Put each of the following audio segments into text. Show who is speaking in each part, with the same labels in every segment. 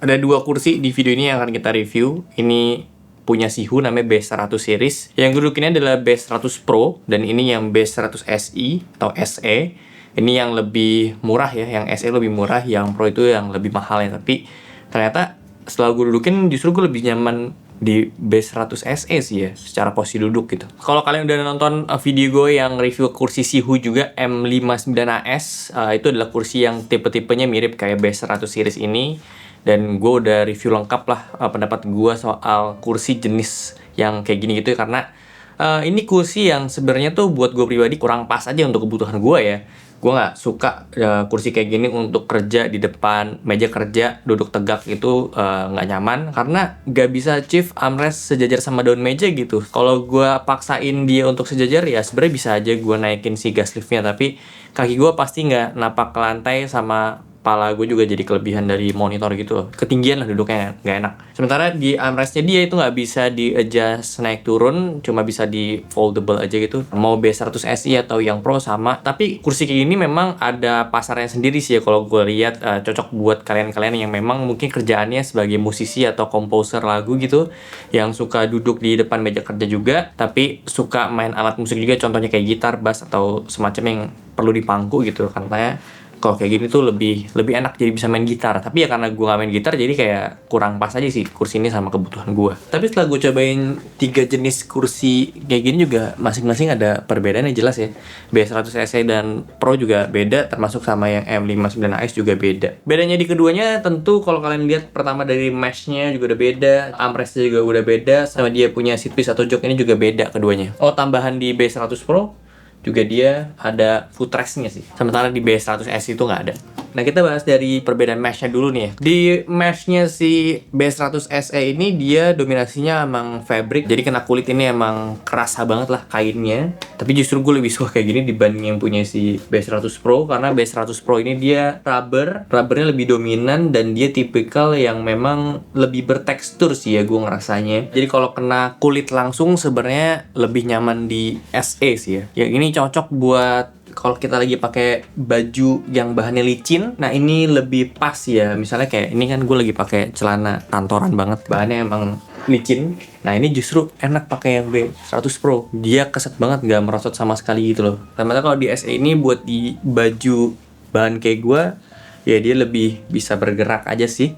Speaker 1: Ada dua kursi di video ini yang akan kita review. Ini punya Sihu namanya B100 series. Yang duduk ini adalah B100 Pro dan ini yang B100 SI atau SE. Ini yang lebih murah ya, yang SE lebih murah, yang Pro itu yang lebih mahal ya. Tapi ternyata setelah gue dudukin justru gue lebih nyaman di B100 SE sih ya, secara posisi duduk gitu. Kalau kalian udah nonton video gue yang review kursi Sihu juga M59AS, itu adalah kursi yang tipe-tipenya mirip kayak B100 series ini. Dan gue udah review lengkap lah pendapat gue soal kursi jenis yang kayak gini gitu ya. Karena ini kursi yang sebenarnya tuh buat gue pribadi kurang pas aja untuk kebutuhan gue ya. Gue gak suka kursi kayak gini untuk kerja di depan meja kerja, duduk tegak itu gak nyaman. Karena gak bisa achieve armrest sejajar sama daun meja gitu. Kalau gue paksain dia untuk sejajar ya sebenarnya bisa aja gue naikin si gas liftnya. Tapi kaki gue pasti gak napak ke lantai, sama kepala gue juga jadi kelebihan dari monitor gitu. Ketinggian lah duduknya, nggak enak. Sementara di armrestnya dia itu nggak bisa di adjust naik turun, cuma bisa di foldable aja gitu. Mau B100 SI atau yang Pro sama. Tapi kursi kayak gini memang ada pasarnya sendiri sih ya, kalau gue lihat cocok buat kalian-kalian yang memang mungkin kerjaannya sebagai musisi atau komposer lagu gitu, yang suka duduk di depan meja kerja juga, tapi suka main alat musik juga, contohnya kayak gitar, bass atau semacam yang perlu dipangku gitu. Katanya kalau kayak gini tuh lebih enak, jadi bisa main gitar. Tapi ya karena gue gak main gitar, jadi kayak kurang pas aja sih kursi ini sama kebutuhan gue. Tapi setelah gue cobain 3 jenis kursi kayak gini juga masing-masing ada perbedaannya jelas ya. B100 SE dan Pro juga beda, termasuk sama yang M59AS juga beda. Bedanya di keduanya tentu kalau kalian lihat, pertama dari meshnya juga udah beda, armrestnya juga udah beda, sama dia punya seatpiece atau jok ini juga beda keduanya. Oh, tambahan di B100 Pro juga dia ada footrestnya sih. Sementara di B100S itu nggak ada. Nah, kita bahas dari perbedaan meshnya dulu nih ya. Di meshnya si B100 SE ini dia dominasinya emang fabric. Jadi kena kulit ini emang kerasa banget lah kainnya. Tapi justru gue lebih suka kayak gini dibanding yang punya si B100 Pro. Karena B100 Pro ini dia rubbernya lebih dominan, dan dia tipikal yang memang lebih bertekstur sih ya gue ngerasanya. Jadi kalau kena kulit langsung sebenarnya lebih nyaman di SE sih ya. Yang ini cocok buat kalau kita lagi pakai baju yang bahannya licin. Nah, ini lebih pas ya. Misalnya kayak ini kan gue lagi pakai celana kantoran banget, bahannya emang licin. Nah, ini justru enak pakai yang B100 Pro. Dia keset banget, nggak merosot sama sekali gitu loh. Ternyata kalau di SE ini buat di baju bahan kayak gue, ya dia lebih bisa bergerak aja sih.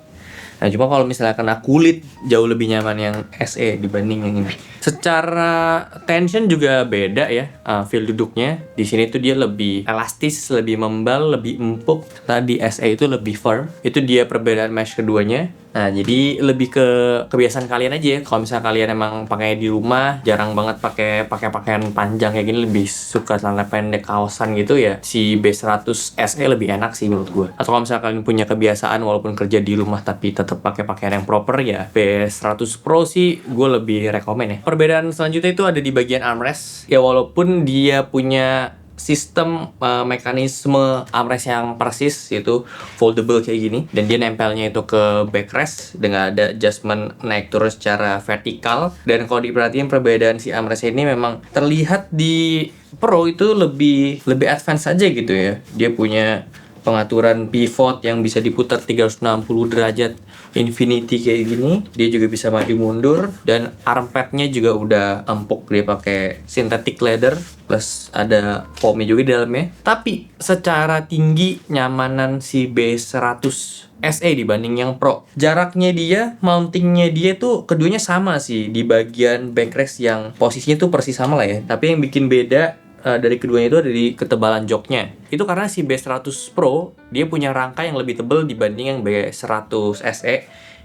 Speaker 1: Nah, cuma kalau misalnya kena kulit jauh lebih nyaman yang SE dibanding yang ini. Secara tension juga beda ya, feel duduknya. Di sini tuh dia lebih elastis, lebih membal, lebih empuk. Tadi SE itu lebih firm. Itu dia perbedaan mesh keduanya. Nah, jadi lebih ke kebiasaan kalian aja ya. Kalau misalnya kalian emang pakai di rumah, jarang banget pakai pakaian panjang kayak gini, lebih suka celana pendek kaosan gitu ya, si B100 SE lebih enak sih menurut gue. Atau kalau misalnya kalian punya kebiasaan walaupun kerja di rumah tapi tetap pakai pakaian yang proper, ya B100 Pro sih gue lebih rekomen ya. Perbedaan selanjutnya itu ada di bagian armrest. Ya walaupun dia punya sistem mekanisme armrest yang persis, yaitu foldable kayak gini, dan dia nempelnya itu ke backrest dengan ada adjustment naik turun secara vertikal. Dan kalau diperhatiin perbedaan si armrest ini memang terlihat di Pro itu lebih advance aja gitu ya. Dia punya pengaturan pivot yang bisa diputar 360 derajat infinity kayak gini. Dia juga bisa maju mundur, dan armpadnya juga udah empuk. Dia pakai synthetic leather plus ada foamnya juga di dalamnya. Tapi secara tinggi nyamanan si B100 SE dibanding yang Pro, jaraknya dia, mountingnya dia tuh keduanya sama sih di bagian backrest yang posisinya tuh persis sama lah ya. Tapi yang bikin beda dari keduanya itu ada di ketebalan joknya. Itu karena si B100 Pro dia punya rangka yang lebih tebal dibanding yang B100 SE.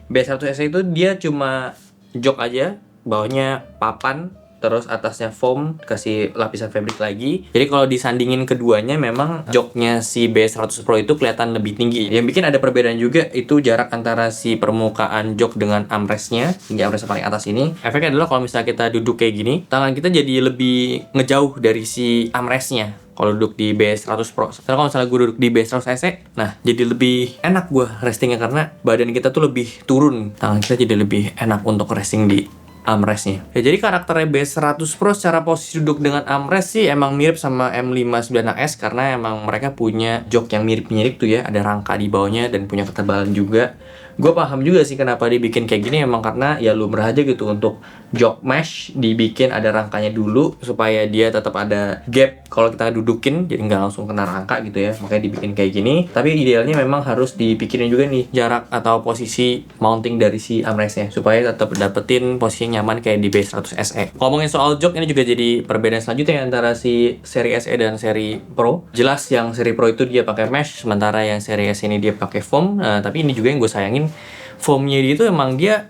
Speaker 1: B100 SE itu dia cuma jok aja, bawahnya papan, terus atasnya foam, kasih lapisan fabric lagi. Jadi kalau disandingin keduanya, memang joknya si B100 Pro itu kelihatan lebih tinggi. Yang bikin ada perbedaan juga itu jarak antara si permukaan jok dengan armrestnya, hingga armrest paling atas ini. Efeknya adalah kalau misalnya kita duduk kayak gini, tangan kita jadi lebih ngejauh dari si armrestnya kalau duduk di B100 Pro. Karena kalau misalnya gue duduk di B100 SE, nah jadi lebih enak gue restingnya, karena badan kita tuh lebih turun, tangan kita jadi lebih enak untuk resting di armrestnya. Ya jadi karakternya B100 Pro secara posisi duduk dengan armrest sih emang mirip sama M59AS karena emang mereka punya jok yang mirip-mirip tuh ya, ada rangka di bawahnya dan punya ketebalan juga. Gue paham juga sih kenapa dibikin kayak gini, emang karena ya lumrah aja gitu untuk jok mesh dibikin ada rangkanya dulu supaya dia tetap ada gap kalau kita dudukin, jadi nggak langsung kena rangka gitu ya, makanya dibikin kayak gini. Tapi idealnya memang harus dipikirin juga nih jarak atau posisi mounting dari si armrestnya supaya tetap dapetin posisi nyaman kayak di B100 SE. Ngomongin soal jok, ini juga jadi perbedaan selanjutnya antara si seri SE dan seri Pro. Jelas yang seri Pro itu dia pakai mesh, sementara yang seri SE ini dia pakai foam. Tapi ini juga yang gue sayangin, foamnya dia itu emang dia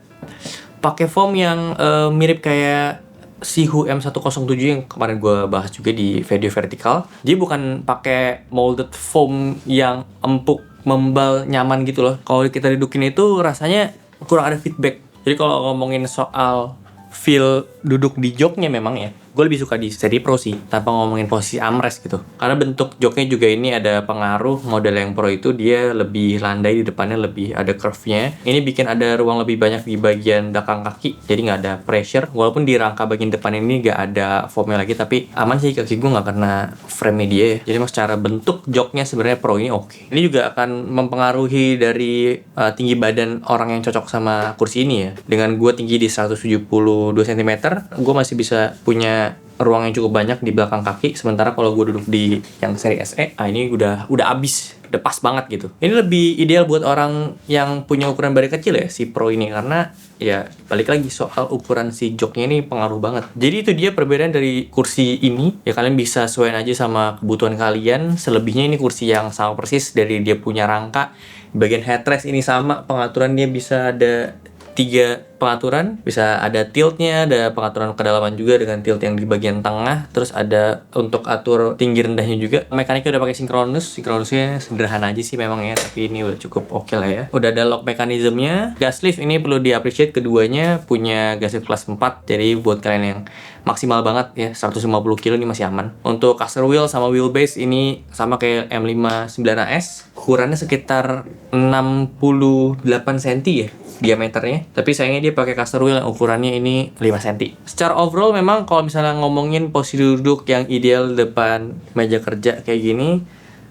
Speaker 1: pakai foam yang mirip kayak Sihu M107 yang kemarin gue bahas juga di video vertikal. Jadi bukan pakai molded foam yang empuk, membal, nyaman gitu loh. Kalau kita dudukin itu rasanya kurang ada feedback. Jadi kalau ngomongin soal feel duduk di joknya memang ya, gue lebih suka di seri Pro sih, tanpa ngomongin posisi armrest gitu. Karena bentuk joknya juga ini ada pengaruh, model yang Pro itu dia lebih landai di depannya, lebih ada curve-nya. Ini bikin ada ruang lebih banyak di bagian belakang kaki, jadi nggak ada pressure. Walaupun di rangka bagian depan ini nggak ada foamnya lagi, tapi aman sih kaki gue nggak kena frame dia ya. Jadi emang secara bentuk joknya sebenarnya Pro ini oke. Ini juga akan mempengaruhi dari tinggi badan orang yang cocok sama kursi ini ya. Dengan gue tinggi di 172 cm, gue masih bisa punya ruang yang cukup banyak di belakang kaki. Sementara kalau gue duduk di yang seri SE, ini udah abis, udah pas banget gitu. Ini lebih ideal buat orang yang punya ukuran badan kecil ya, si Pro ini, karena ya balik lagi soal ukuran si joknya ini pengaruh banget. Jadi itu dia perbedaan dari kursi ini. Ya kalian bisa sesuaiin aja sama kebutuhan kalian. Selebihnya ini kursi yang sama persis, dari dia punya rangka. Bagian headrest ini sama, pengaturan dia bisa ada 3 pengaturan, bisa ada tiltnya, ada pengaturan kedalaman juga dengan tilt yang di bagian tengah, terus ada untuk atur tinggi rendahnya juga. Mekaniknya udah pakai sinkronusnya sederhana aja sih memang ya, tapi ini udah cukup oke lah ya. Udah ada lock mekanismenya. Gas lift ini perlu di-appreciate, keduanya punya gas lift kelas 4, jadi buat kalian yang maksimal banget ya, 150 kilo ini masih aman. Untuk caster wheel sama wheelbase ini sama kayak M59AS, ukurannya sekitar 68 cm ya diameternya, tapi sayangnya dia pakai caster wheel yang ukurannya ini 5 cm. Secara overall memang kalau misalnya ngomongin posisi duduk yang ideal depan meja kerja kayak gini,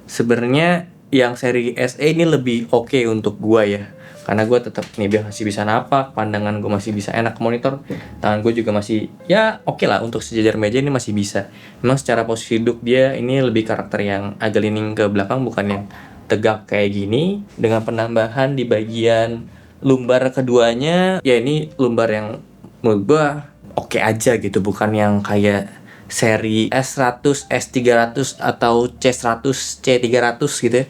Speaker 1: sebenarnya yang seri SE ini lebih oke untuk gua ya, karena gua tetap nih masih bisa napak, pandangan gua masih bisa enak ke monitor, tangan gua juga masih ya oke lah, untuk sejajar meja ini masih bisa. Memang secara posisi duduk dia ini lebih karakter yang agak leaning ke belakang, bukan yang tegak kayak gini, dengan penambahan di bagian lumbar keduanya. Ya ini lumbar yang menurut gua oke aja gitu, bukan yang kayak seri S100, S300 atau C100, C300 gitu ya.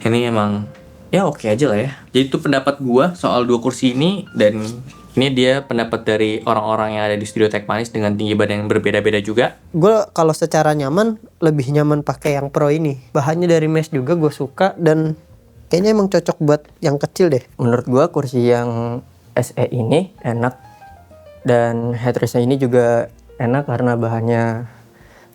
Speaker 1: Ini emang ya oke aja lah ya. Jadi itu pendapat gua soal dua kursi ini, dan ini dia pendapat dari orang-orang yang ada di studio Tech Manis dengan tinggi badan yang berbeda-beda juga.
Speaker 2: Gue kalau secara nyaman, lebih nyaman pakai yang Pro ini. Bahannya dari mesh juga gue suka, dan kayaknya emang cocok buat yang kecil deh.
Speaker 3: Menurut gua kursi yang SE ini enak, dan headrestnya ini juga enak karena bahannya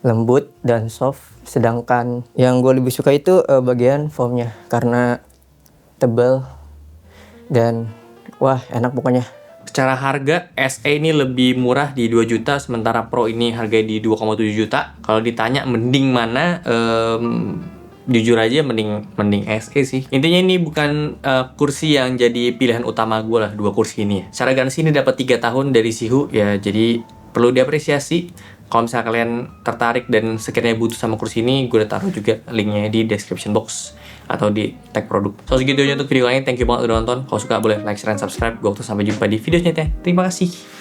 Speaker 3: lembut dan soft. Sedangkan yang gue lebih suka itu bagian foamnya, karena tebal dan wah enak pokoknya.
Speaker 1: Secara harga, SE ini lebih murah di 2 juta, sementara Pro ini harganya di 2,7 juta. Kalau ditanya mending mana, jujur aja mending SE sih. Intinya ini bukan kursi yang jadi pilihan utama gue lah, dua kursi ini ya. Secara garansi ini dapat 3 tahun dari Sihu ya, jadi perlu diapresiasi. Kalau misalnya kalian tertarik dan sekiranya butuh sama kursi ini, gue udah taruh juga linknya di description box atau di tag produk. So segitu aja untuk video kali ini. Thank you banget udah nonton. Kalau suka boleh like, share, dan subscribe. Gue sampai jumpa di video selanjutnya. Terima kasih.